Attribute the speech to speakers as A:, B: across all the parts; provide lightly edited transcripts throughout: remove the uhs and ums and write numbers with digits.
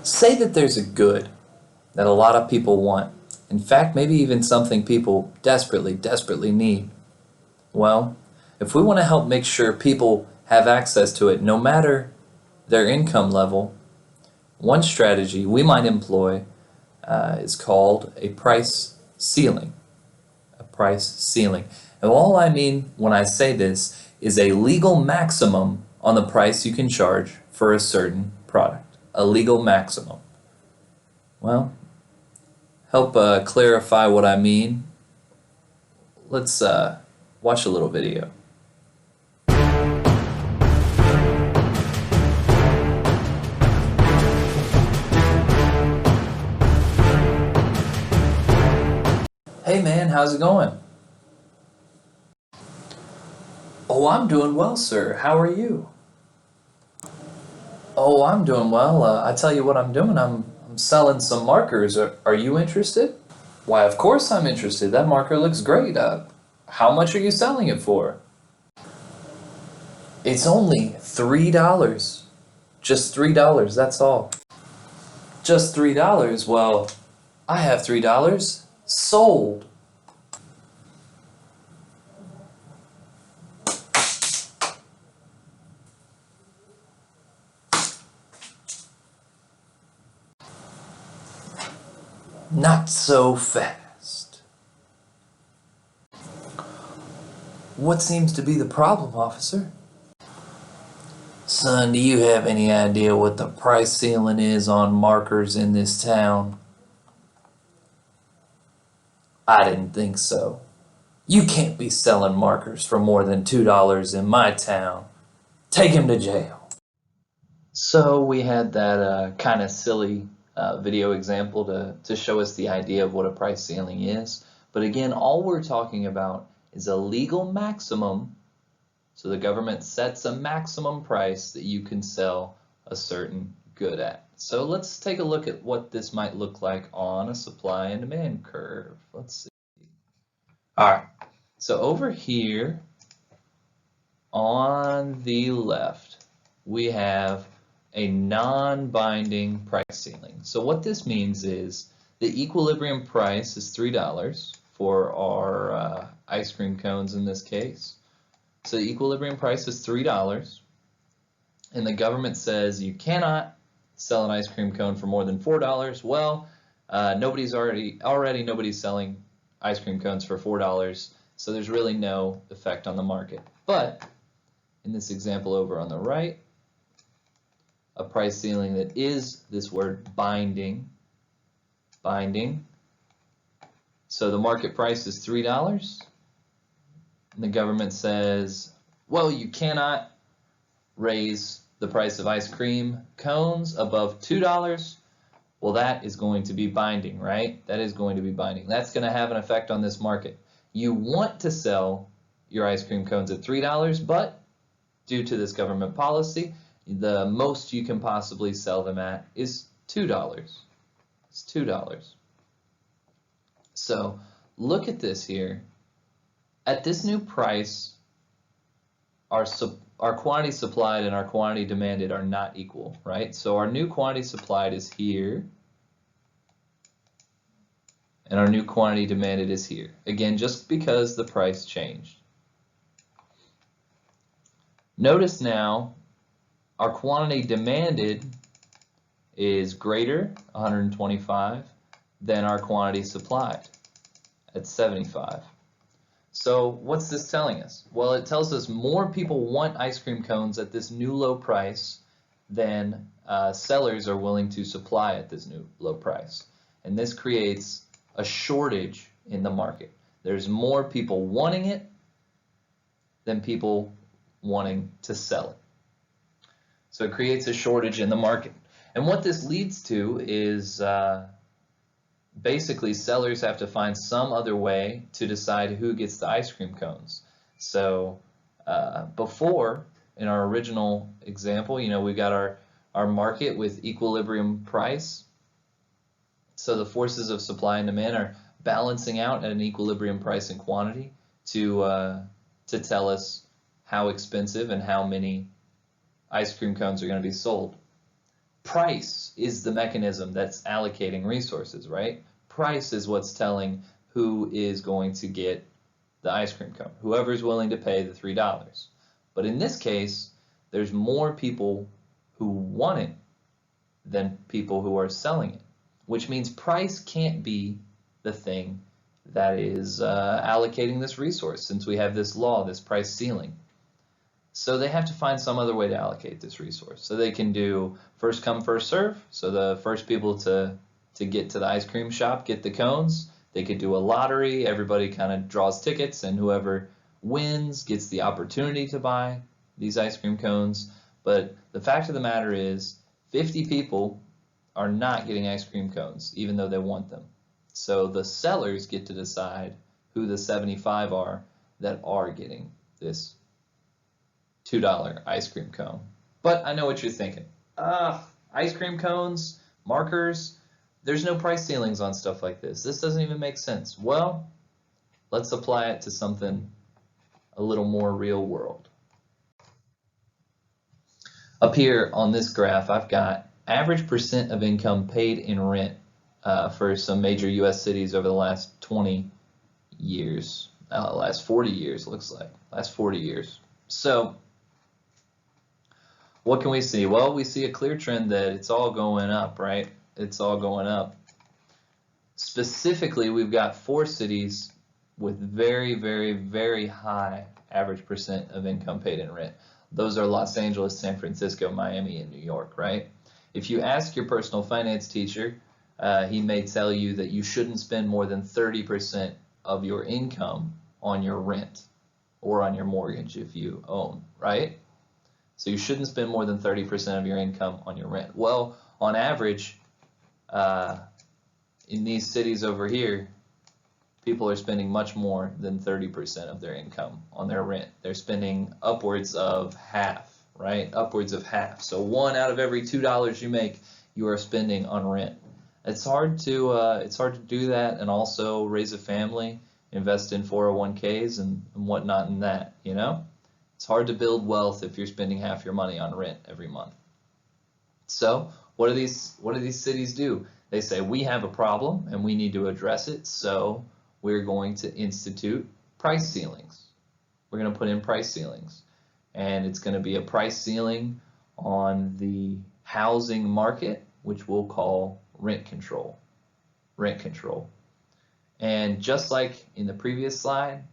A: Say that there's a good that a lot of people want. In fact, maybe even something people desperately need. Well, if we want to help make sure people have access to it no matter their income level, one strategy we might employ is called a price ceiling. A price ceiling. And all I mean when I say this is a legal maximum on the price you can charge for a certain product. A legal maximum. Well, help clarify what I mean. Let's watch a little video. Hey man, how's it going? Oh, I'm doing well, sir. How are you? Oh, I'm doing well. I tell you what I'm doing. I'm selling some markers. Are you interested? Why, of course I'm interested. That marker looks great. How much are you selling it for? It's only $3. Just $3, that's all. Just $3? Well, I have $3. Sold. Not so fast. What seems to be the problem, officer? Son, do you have any idea what the price ceiling is on markers in this town? I didn't think so. You can't be selling markers for more than $2 in my town. Take him to jail. So we had that kind of silly video example to show us the idea of what a price ceiling is. But again, all we're talking about is a legal maximum. So the government sets a maximum price that you can sell a certain good at. So let's take a look at what this might look like on a supply and demand curve. Let's see. All right, so over here on the left, we have a non-binding price ceiling. So what this means is the equilibrium price is $3 for our ice cream cones in this case. So the equilibrium price is $3, and the government says you cannot sell an ice cream cone for more than $4. Well, nobody's selling ice cream cones for $4, so there's really no effect on the market. But in this example over on the right, a price ceiling that is this word binding. So the market price is $3. And the government says, well, you cannot raise the price of ice cream cones above $2. Well, that is going to be binding, right? That is going to be binding. That's going to have an effect on this market. You want to sell your ice cream cones at $3, but due to this government policy, the most you can possibly sell them at is $2. It's $2. So look at this here. At this new price, our quantity supplied and our quantity demanded are not equal, right? So our new quantity supplied is here, and our new quantity demanded is here. Again, just because the price changed. Notice now, our quantity demanded is greater, 125, than our quantity supplied at 75. So what's this telling us? Well, it tells us more people want ice cream cones at this new low price than sellers are willing to supply at this new low price. And this creates a shortage in the market. There's more people wanting it than people wanting to sell it. So it creates a shortage in the market. And what this leads to is basically sellers have to find some other way to decide who gets the ice cream cones. So before, in our original example, we got our market with equilibrium price. So the forces of supply and demand are balancing out at an equilibrium price and quantity to tell us how expensive and how many ice cream cones are going to be sold. Price is the mechanism that's allocating resources, right? Price is what's telling who is going to get the ice cream cone, whoever's willing to pay the $3. But in this case, there's more people who want it than people who are selling it, which means price can't be the thing that is allocating this resource, since we have this law, this price ceiling. So they have to find some other way to allocate this resource. So they can do first come, first serve. So the first people to get to the ice cream shop get the cones. They could do a lottery. Everybody kind of draws tickets, and whoever wins gets the opportunity to buy these ice cream cones. But the fact of the matter is 50 people are not getting ice cream cones, even though they want them. So the sellers get to decide who the 75 are that are getting this $2 ice cream cone. But I know what you're thinking. Ice cream cones, markers, there's no price ceilings on stuff like this. This doesn't even make sense. Well, let's apply it to something a little more real world. Up here on this graph, I've got average percent of income paid in rent for some major U.S. cities over the last 20 years. Last 40 years, looks like. Last 40 years. So, what can we see? Well, we see a clear trend that it's all going up, right? It's all going up. Specifically, we've got 4 cities with very, very, very high average percent of income paid in rent. Those are Los Angeles, San Francisco, Miami, and New York, right? If you ask your personal finance teacher, he may tell you that you shouldn't spend more than 30% of your income on your rent or on your mortgage if you own, right? So you shouldn't spend more than 30% of your income on your rent. Well, on average, in these cities over here, people are spending much more than 30% of their income on their rent. They're spending upwards of half, right? Upwards of half. So 1 out of every $2 you make, you are spending on rent. It's hard to do that and also raise a family, invest in 401ks and whatnot in that, you know? It's hard to build wealth if you're spending half your money on rent every month. So what do these cities do? They say, we have a problem and we need to address it, so we're going to institute price ceilings. We're going to put in price ceilings. And it's going to be a price ceiling on the housing market, which we'll call rent control. Rent control. And just like in the previous slide,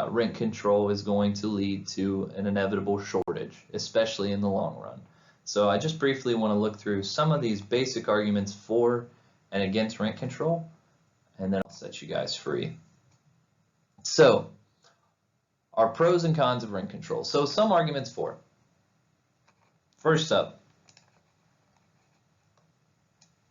A: rent control is going to lead to an inevitable shortage, especially in the long run. So I just briefly want to look through some of these basic arguments for and against rent control, and then I'll set you guys free. So, our pros and cons of rent control. So some arguments for. First up,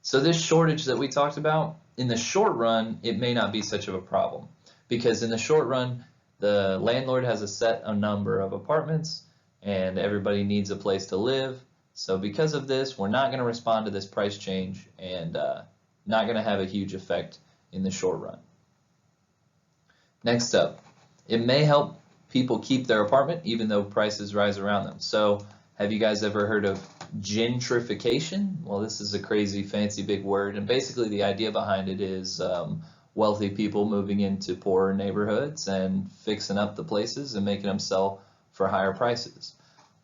A: so this shortage that we talked about, in the short run, it may not be such of a problem, because in the short run, the landlord has a set number of apartments and everybody needs a place to live. So because of this, we're not going to respond to this price change and not going to have a huge effect in the short run. Next up, it may help people keep their apartment even though prices rise around them. So have you guys ever heard of gentrification? Well, this is a crazy fancy big word, and basically the idea behind it is wealthy people moving into poorer neighborhoods and fixing up the places and making them sell for higher prices.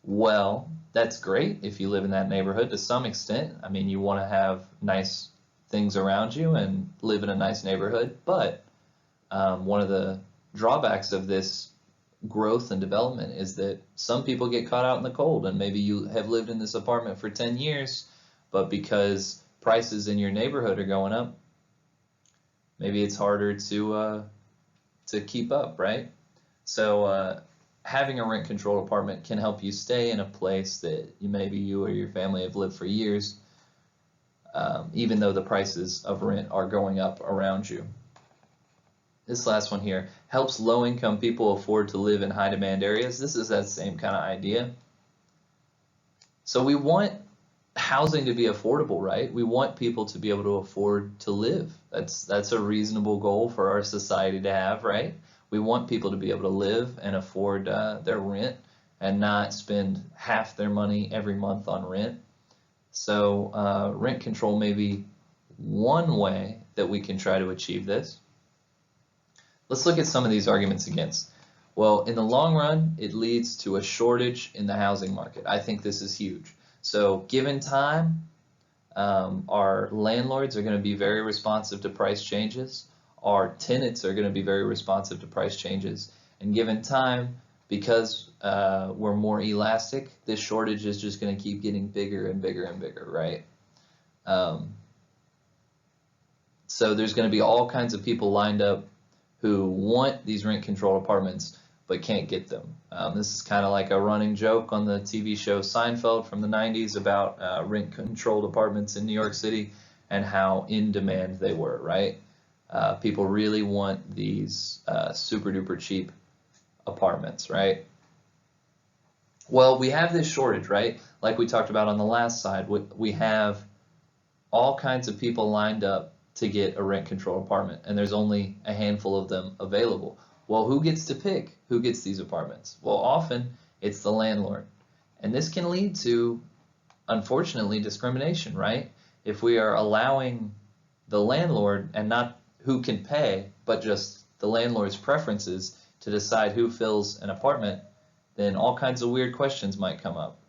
A: Well, that's great if you live in that neighborhood to some extent. I mean, you want to have nice things around you and live in a nice neighborhood, but one of the drawbacks of this growth and development is that some people get caught out in the cold, and maybe you have lived in this apartment for 10 years, but because prices in your neighborhood are going up, maybe it's harder to keep up, right? So having a rent controlled apartment can help you stay in a place that maybe you or your family have lived for years, even though the prices of rent are going up around you. This last one here helps low-income people afford to live in high-demand areas. This is that same kind of idea. So we want housing to be affordable, right? We want people to be able to afford to live. That's a reasonable goal for our society to have, right? We want people to be able to live and afford their rent and not spend half their money every month on rent. So rent control may be one way that we can try to achieve this. Let's look at some of these arguments against. Well, in the long run, it leads to a shortage in the housing market. I think this is huge. So given time, our landlords are going to be very responsive to price changes. Our tenants are going to be very responsive to price changes. And given time, because we're more elastic, this shortage is just going to keep getting bigger and bigger and bigger, right? So there's going to be all kinds of people lined up who want these rent-controlled apartments but can't get them. This is kind of like a running joke on the TV show Seinfeld from the 90s about rent-controlled apartments in New York City and how in demand they were, right? People really want these super-duper cheap apartments, right? Well, we have this shortage, right? Like we talked about on the last side, we have all kinds of people lined up to get a rent-controlled apartment, and there's only a handful of them available. Well, who gets to pick who gets these apartments? Well, often it's the landlord. And this can lead to, unfortunately, discrimination, right? If we are allowing the landlord, and not who can pay, but just the landlord's preferences to decide who fills an apartment, then all kinds of weird questions might come up.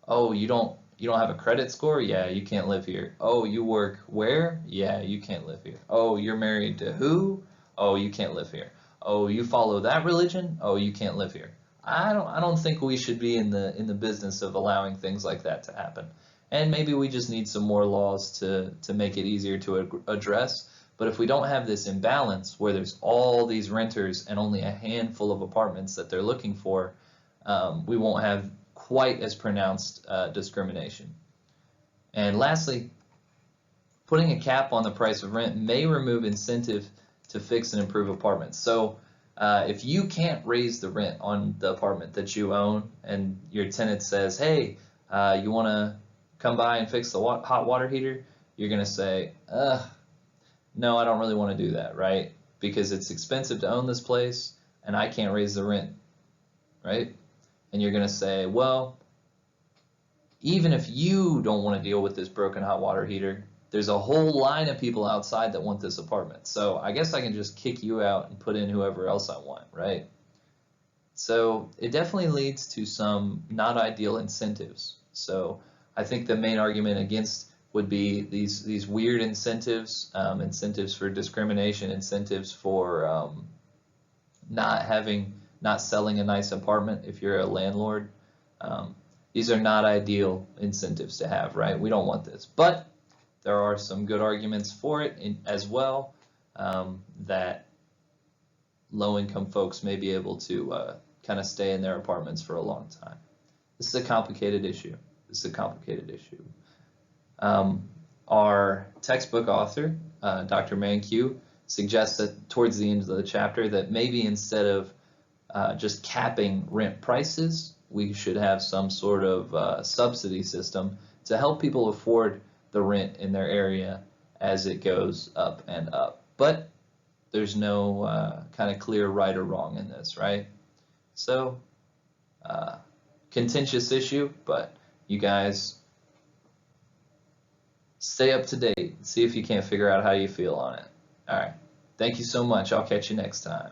A: Oh, you don't have a credit score? Yeah, you can't live here. Oh, you work where? Yeah, you can't live here. Oh, you're married to who? Oh, you can't live here. Oh, you follow that religion? Oh, you can't live here. I don't think we should be in the business of allowing things like that to happen. And maybe we just need some more laws to make it easier to address. But if we don't have this imbalance where there's all these renters and only a handful of apartments that they're looking for, we won't have quite as pronounced discrimination. And lastly, putting a cap on the price of rent may remove incentive to fix and improve apartments. So if you can't raise the rent on the apartment that you own and your tenant says, hey, you want to come by and fix the hot water heater, you're going to say, no, I don't really want to do that, right? Because it's expensive to own this place and I can't raise the rent, right? And you're going to say, well, even if you don't want to deal with this broken hot water heater, there's a whole line of people outside that want this apartment. So I guess I can just kick you out and put in whoever else I want, right? So it definitely leads to some not ideal incentives. So I think the main argument against would be these weird incentives, incentives for discrimination, incentives for not selling a nice apartment if you're a landlord. These are not ideal incentives to have, right? We don't want this. But there are some good arguments for it as well, that low-income folks may be able to kind of stay in their apartments for a long time. This is a complicated issue. Our textbook author, Dr. Mankiw, suggests that towards the end of the chapter that maybe instead of just capping rent prices, we should have some sort of subsidy system to help people afford the rent in their area as it goes up and up. But there's no kind of clear right or wrong in this, right? So, contentious issue, but you guys stay up to date. See if you can't figure out how you feel on it. All right. Thank you so much. I'll catch you next time.